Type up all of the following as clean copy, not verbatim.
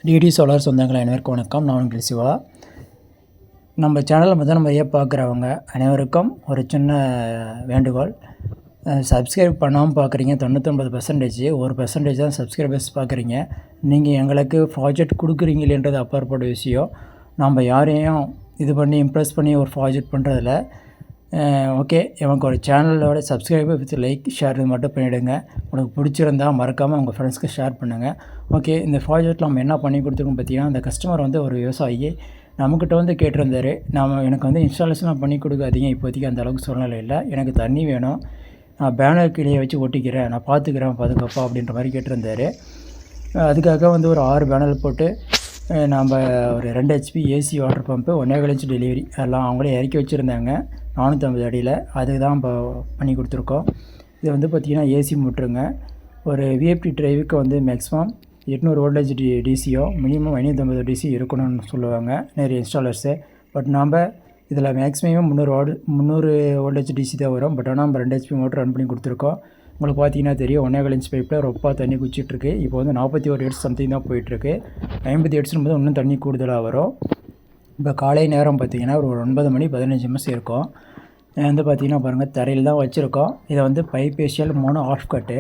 DD solar சொந்தங்கள் அனைவருக்கும் வணக்கம். நான் உங்கள் சிவா. நம்ம சேனலில் முதல் முறையாக பார்க்குறவங்க அனைவருக்கும் ஒரு சின்ன வேண்டுகோள். சப்ஸ்கிரைப் பண்ணாமல் பார்க்குறீங்க 99%, 1% தான் சப்ஸ்கிரைபர்ஸ் பார்க்குறீங்க. நீங்கள் எங்களுக்கு ப்ராஜெக்ட் கொடுக்குறீங்களேன்றது அப்பாற்பட்ட விஷயம். நம்ம யாரையும் இது பண்ணி இம்ப்ரெஸ் பண்ணி ஒரு ப்ராஜெக்ட் பண்ணுறதில்ல. ஓகே, எனக்கு ஒரு சேனலோட சப்ஸ்கிரைபர் வித் லைக் ஷேர் இது மட்டும் பண்ணிவிடுங்க. உங்களுக்கு பிடிச்சிருந்தால் மறக்காமல் உங்கள் ஃப்ரெண்ட்ஸ்க்கு ஷேர் பண்ணுங்கள். ஓகே, இந்த ப்ராஜெக்ட்டில் நம்ம என்ன பண்ணி கொடுத்துருக்கோம் பார்த்தீங்கன்னா, அந்த கஸ்டமர் வந்து ஒரு விவசாயி நம்மக்கிட்ட வந்து கேட்டிருந்தார். எனக்கு வந்து இன்ஸ்டாலேஷன்லாம் பண்ணி கொடுக்காதீங்க, இப்போதைக்கு அந்த அளவுக்கு சூழ்நிலை இல்லை, எனக்கு தண்ணி வேணும், நான் பேனர் கீழே வச்சு ஒட்டிக்கிறேன், நான் பார்த்துக்கிறேன் பாதுகாப்பாக அப்படின்ற மாதிரி கேட்டிருந்தார். அதுக்காக வந்து ஒரு 6 பேனல் போட்டு நம்ம ஒரு 2 HP AC water pump 1.25 inch delivery எல்லாம் அவங்களே இறக்கி வச்சுருந்தாங்க 450 அடியில். அதுக்கு தான் இப்போ பண்ணி கொடுத்துருக்கோம். இது வந்து பார்த்திங்கன்னா ஏசி மோட்ருங்க. ஒரு விஎஃப்டி டிரைவுக்கு வந்து மேக்ஸிமம் 800 வோல்டேஜ் டிசியோ மினிமம் 550 டிசி இருக்கணும்னு சொல்லுவாங்க நிறைய இன்ஸ்டாலர்ஸு. பட் நாம் இதில் மேக்ஸிமம் 300 வோல்டேஜ் டிசி தான் வரும். பட் ஆனால் நம்ம 2 HP மோட்டர் ரன் பண்ணி கொடுத்துருக்கோம். உங்களுக்கு பார்த்தீங்கன்னா தெரியும், 1.25 inch பைப்பில் ரொப்பா தண்ணி குச்சிட்ருக்கு. இப்போ வந்து 41 ஹெர்ட்ஸ் சம்திங் தான் போயிட்டுருக்கு. 50 ஹெர்ட்ஸ்னும் போது இன்னும் தண்ணி கூடுதலாக வரும். இப்போ காலை நேரம் பார்த்திங்கன்னா ஒரு 9 மணி 15 நிமிஷம் இருக்கும். வந்து பார்த்திங்கன்னா பாருங்கள், தரையில் தான் வச்சுருக்கோம். இதை வந்து bifacial mono half cut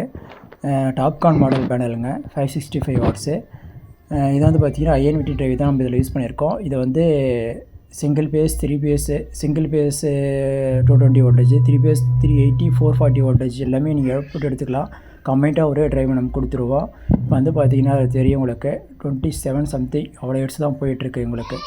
TOPCon model பேனலுங்க, 565 வாட்ஸு. இதை வந்து பார்த்திங்கன்னா INVT டிரைவ் தான் நம்ம இதில் யூஸ் பண்ணியிருக்கோம். இதை வந்து single phase 3 phase, single phase 220 voltage, 3 phase 380, 440 voltage எல்லாமே நீங்கள் அவுட்புட் எடுத்துக்கலாம். கம்ப்ளீட்டாக ஒரே டிரைவ் நம்ம கொடுத்துருவோம். இப்போ வந்து பார்த்திங்கன்னா அது தெரியும் உங்களுக்கு 27 சம்திங் அவ்வளோ ஹெர்ட்ஸ் தான் போயிட்டுருக்கு உங்களுக்கு.